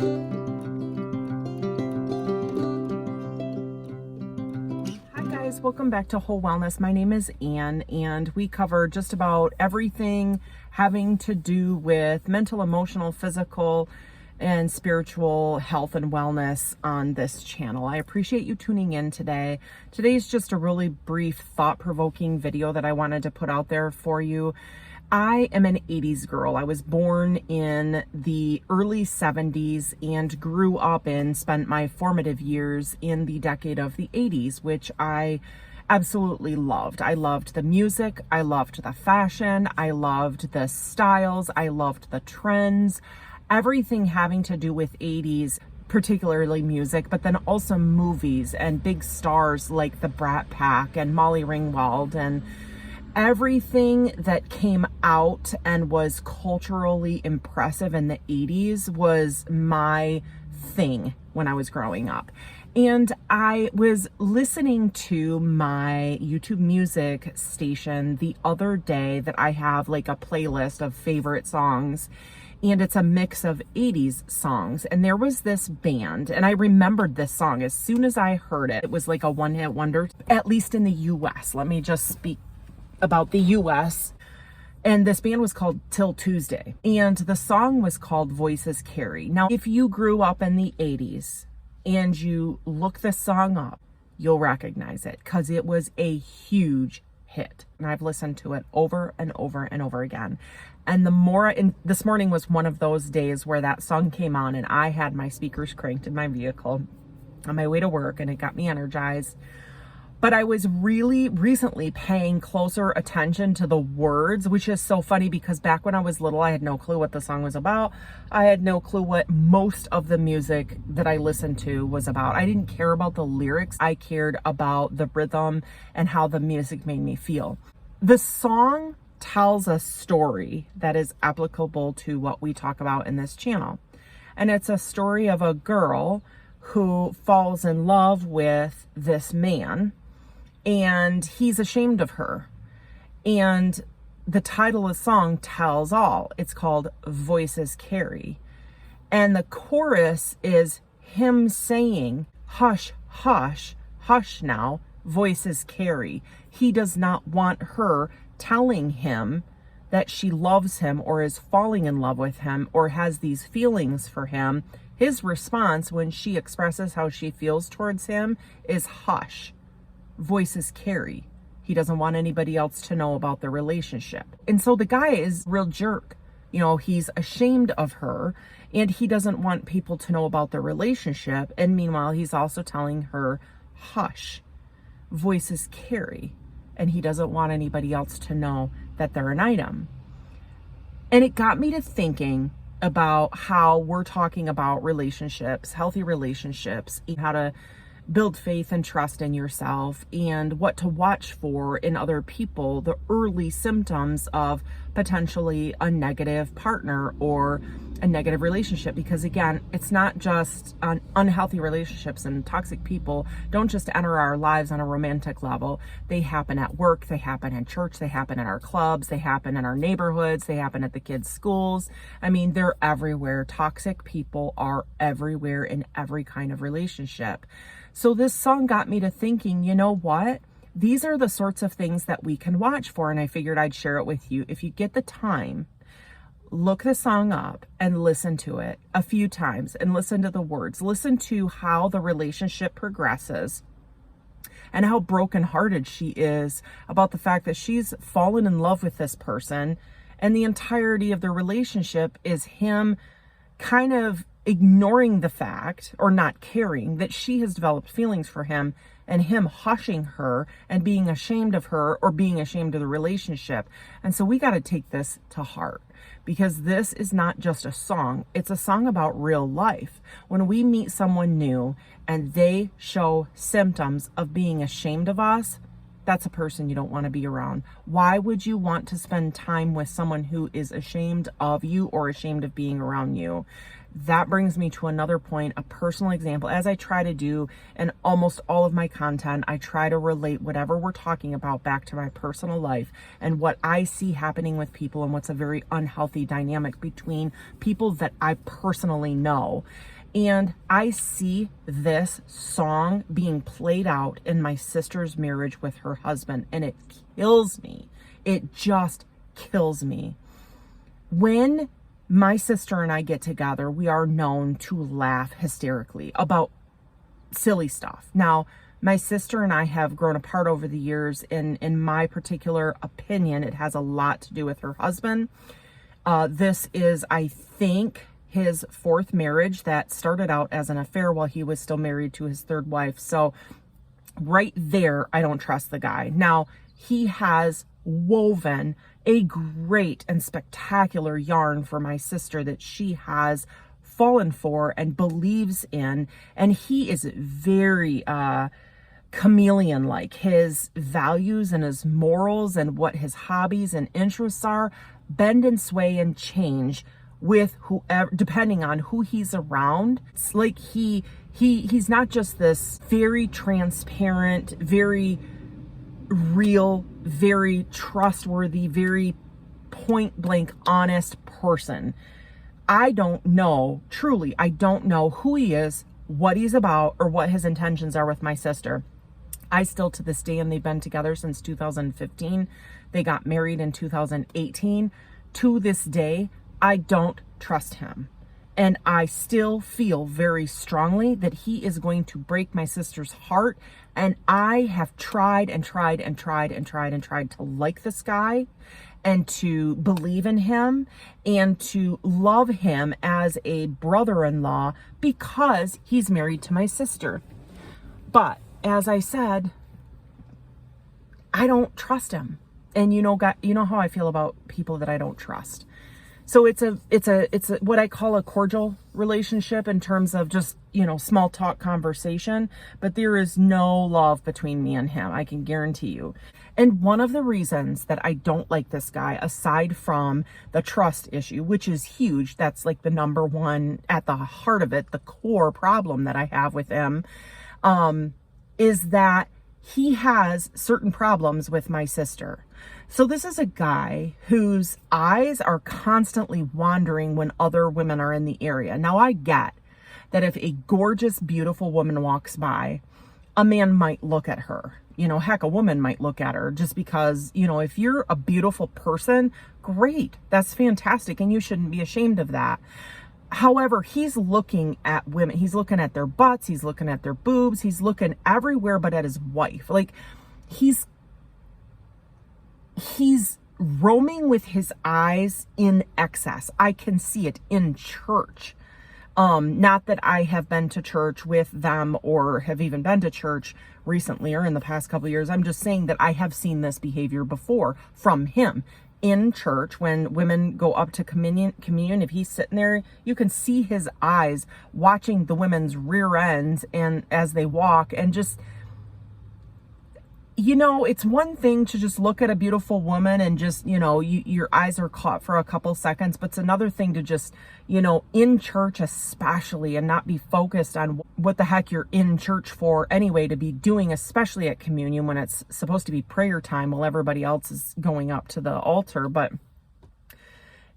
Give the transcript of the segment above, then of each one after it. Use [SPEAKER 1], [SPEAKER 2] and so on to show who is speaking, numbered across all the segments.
[SPEAKER 1] Hi guys, welcome back to Whole Wellness. My name is Anne, and we cover just about everything having to do with mental, emotional, physical, and spiritual health and wellness on this channel. I appreciate you tuning in today. Today's just a really brief, thought-provoking video that I wanted to put out there for you. I am an 80s girl. I was born in the early 70s and grew up and spent my formative years in the decade of the 80s, which I absolutely loved. I loved the music. I loved the fashion. I loved the styles. I loved the trends. Everything having to do with 80s, particularly music, but then also movies and big stars like the Brat Pack and Molly Ringwald, and everything that came out and was culturally impressive in the 80s was my thing when I was growing up. And I was listening to my YouTube music station the other day that I have like a playlist of favorite songs, and it's a mix of 80s songs. And there was this band, and I remembered this song as soon as I heard it. It was like a one-hit wonder, at least in the US. Let me just speak about the US. And this band was called Till Tuesday, and the song was called Voices Carry. Now, if you grew up in the 80s and you look this song up, you'll recognize it because it was a huge hit. And I've listened to it over and over and over again. And this morning was one of those days where that song came on and I had my speakers cranked in my vehicle on my way to work, and it got me energized. But I was really recently paying closer attention to the words, which is so funny because back when I was little, I had no clue what the song was about. I had no clue what most of the music that I listened to was about. I didn't care about the lyrics. I cared about the rhythm and how the music made me feel. The song tells a story that is applicable to what we talk about in this channel. And it's a story of a girl who falls in love with this man, and he's ashamed of her. And the title of the song tells all. It's called Voices Carry. And the chorus is him saying, hush, hush, hush now, voices carry. He does not want her telling him that she loves him or is falling in love with him or has these feelings for him. His response when she expresses how she feels towards him is hush. Voices carry. He doesn't want anybody else to know about the relationship. And so the guy is a real jerk. You know, he's ashamed of her and he doesn't want people to know about the relationship. And meanwhile, he's also telling her, hush, voices carry. And he doesn't want anybody else to know that they're an item. And it got me to thinking about how we're talking about relationships, healthy relationships, how to build faith and trust in yourself, and what to watch for in other people, the early symptoms of potentially a negative partner or a negative relationship. Because again, it's not just unhealthy relationships, and toxic people don't just enter our lives on a romantic level. They happen at work, they happen in church, they happen in our clubs, they happen in our neighborhoods, they happen at the kids' schools. I mean, they're everywhere. Toxic people are everywhere in every kind of relationship. So this song got me to thinking, you know what? These are the sorts of things that we can watch for, and I figured I'd share it with you. If you get the time, look the song up and listen to it a few times and listen to the words. Listen to how the relationship progresses and how brokenhearted she is about the fact that she's fallen in love with this person, and the entirety of the relationship is him kind of ignoring the fact or not caring that she has developed feelings for him, and him hushing her and being ashamed of her or being ashamed of the relationship. And so we got to take this to heart, because this is not just a song. It's a song about real life. When we meet someone new and they show symptoms of being ashamed of us, that's a person you don't want to be around. Why would you want to spend time with someone who is ashamed of you or ashamed of being around you? that brings me to another point, a personal example. As I try to do in almost all of my content, I try to relate whatever we're talking about back to my personal life and what I see happening with people and what's a very unhealthy dynamic between people that I personally know. And I see this song being played out in my sister's marriage with her husband, and it kills me. It just kills me. When my sister and I get together, we are known to laugh hysterically about silly stuff. Now, my sister and I have grown apart over the years. In my particular opinion, it has a lot to do with her husband. This is, I think, his fourth marriage that started out as an affair while he was still married to his third wife. So right there, I don't trust the guy. Now, he has woven a great and spectacular yarn for my sister that she has fallen for and believes in. And he is very chameleon-like. His values and his morals and what his hobbies and interests are bend and sway and change with whoever, depending on who he's around. It's like he's not just this very transparent, very real, very trustworthy, very point blank honest person. I don't know, truly, I don't know who he is, what he's about, or what his intentions are with my sister. I still, to this day, and they've been together since 2015. They got married in 2018. To this day, I don't trust him. And I still feel very strongly that he is going to break my sister's heart. And I have tried and tried and tried and tried and tried to like this guy and to believe in him and to love him as a brother-in-law because he's married to my sister. But as I said, I don't trust him. And you know how I feel about people that I don't trust. So it's a what I call a cordial relationship in terms of just, small talk conversation, but there is no love between me and him. I can guarantee you. And one of the reasons that I don't like this guy, aside from the trust issue, which is huge, that's like the number one at the heart of it, the core problem that I have with him, is that he has certain problems with my sister. So this is a guy whose eyes are constantly wandering when other women are in the area. Now, I get that if a gorgeous, beautiful woman walks by, a man might look at her. Heck, a woman might look at her just because, if you're a beautiful person, great. That's fantastic. And you shouldn't be ashamed of that. However, he's looking at women. He's looking at their butts. He's looking at their boobs. He's looking everywhere but at his wife. Like, he's roaming with his eyes in excess. I can see it in church. Not that I have been to church with them or have even been to church recently or in the past couple of years. I'm just saying that I have seen this behavior before from him in church when women go up to communion. If he's sitting there, you can see his eyes watching the women's rear ends and as they walk, and just, it's one thing to just look at a beautiful woman and just, your eyes are caught for a couple seconds, but it's another thing to just, in church especially, and not be focused on what the heck you're in church for anyway, to be doing, especially at communion when it's supposed to be prayer time while everybody else is going up to the altar. But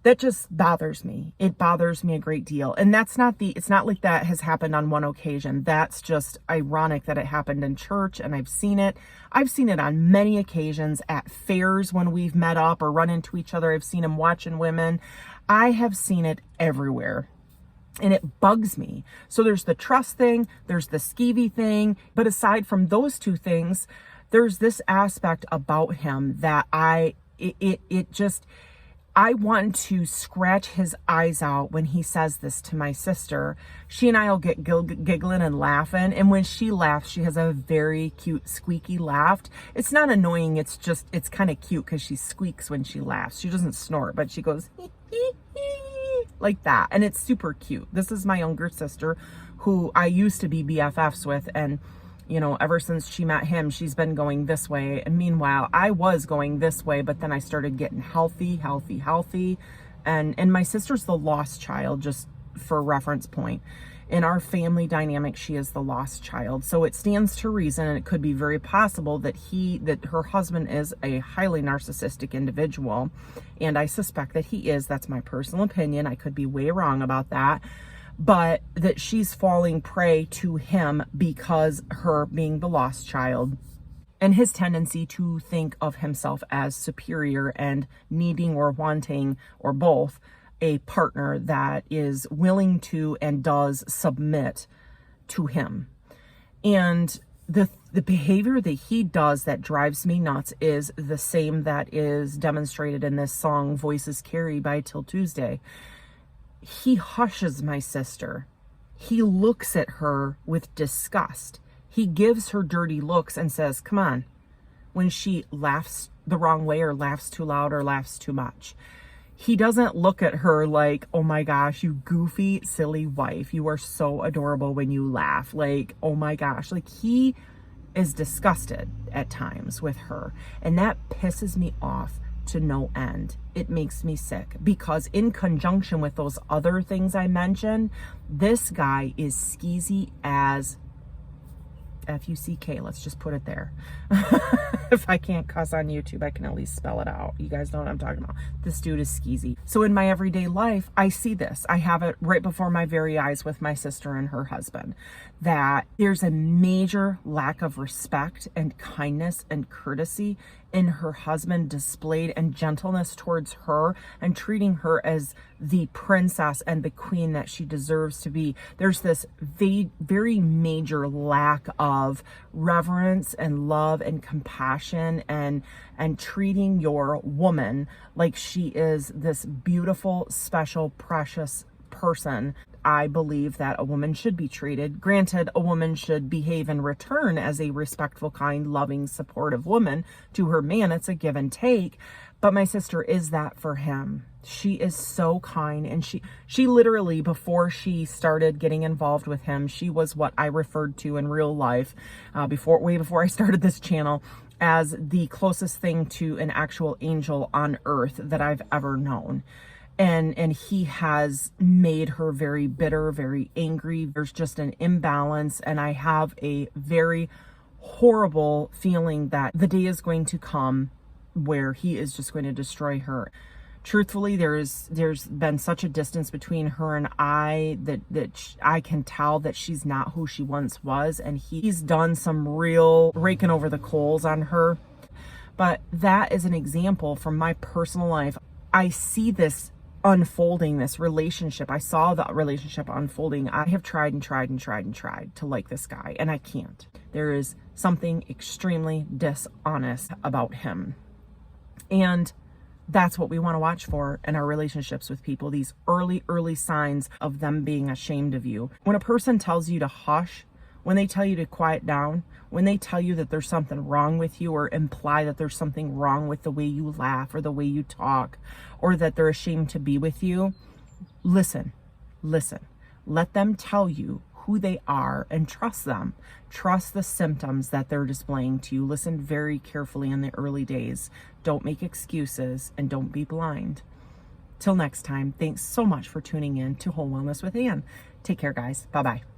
[SPEAKER 1] that just bothers me. It bothers me a great deal. And it's not like that has happened on one occasion. That's just ironic that it happened in church, and I've seen it. I've seen it on many occasions at fairs when we've met up or run into each other. I've seen him watching women. I have seen it everywhere. And it bugs me. So there's the trust thing, there's the skeevy thing. But aside from those two things, there's this aspect about him that I want to scratch his eyes out when he says this to my sister. She and I will get giggling and laughing. And when she laughs, she has a very cute, squeaky laugh. It's not annoying. It's kind of cute because she squeaks when she laughs. She doesn't snort, but she goes like that. And it's super cute. This is my younger sister who I used to be BFFs with. And ever since she met him, she's been going this way. And meanwhile, I was going this way, but then I started getting healthy. And my sister's the lost child, just for reference point. In our family dynamic, she is the lost child. So it stands to reason, and it could be very possible that her husband is a highly narcissistic individual. And I suspect that he is. That's my personal opinion. I could be way wrong about that. But that she's falling prey to him because her being the lost child and his tendency to think of himself as superior and needing or wanting, or both, a partner that is willing to and does submit to him. And the behavior that he does that drives me nuts is the same that is demonstrated in this song, Voices Carry by Till Tuesday. He hushes my sister. He looks at her with disgust. He gives her dirty looks and says, come on, when she laughs the wrong way or laughs too loud or laughs too much. He doesn't look at her like, oh my gosh, you goofy, silly wife. You are so adorable when you laugh. Like, oh my gosh. Like, he is disgusted at times with her. And that pisses me off to no end. It makes me sick because in conjunction with those other things I mentioned, this guy is skeezy as F-U-C-K. Let's just put it there. If I can't cuss on YouTube, I can at least spell it out. You guys know what I'm talking about. This dude is skeezy. So in my everyday life, I see this. I have it right before my very eyes with my sister and her husband, that there's a major lack of respect and kindness and courtesy in her husband displayed, and gentleness towards her and treating her as the princess and the queen that she deserves to be. There's this very major lack of reverence and love and compassion and treating your woman like she is this beautiful, special, precious person. I believe that a woman should be treated. Granted, a woman should behave in return as a respectful, kind, loving, supportive woman to her man. It's a give and take. But my sister is that for him. She is so kind, and she literally, before she started getting involved with him, she was what I referred to in real life, way before I started this channel, as the closest thing to an actual angel on earth that I've ever known. And he has made her very bitter, very angry. There's just an imbalance, and I have a very horrible feeling that the day is going to come where he is just going to destroy her. Truthfully, there's been such a distance between her and I that I can tell that she's not who she once was, and he's done some real raking over the coals on her. But that is an example from my personal life. I see this unfolding, this relationship. I saw the relationship unfolding. I have tried and tried and tried and tried to like this guy, and I can't. There is something extremely dishonest about him. And that's what we want to watch for in our relationships with people, these early signs of them being ashamed of you. When a person tells you to hush, when they tell you to quiet down, when they tell you that there's something wrong with you, or imply that there's something wrong with the way you laugh or the way you talk, or that they're ashamed to be with you, listen. Let them tell you who they are and trust them. Trust the symptoms that they're displaying to you. Listen very carefully in the early days. Don't make excuses, and don't be blind. Till next time, thanks so much for tuning in to Whole Wellness with Ann. Take care, guys. Bye-bye.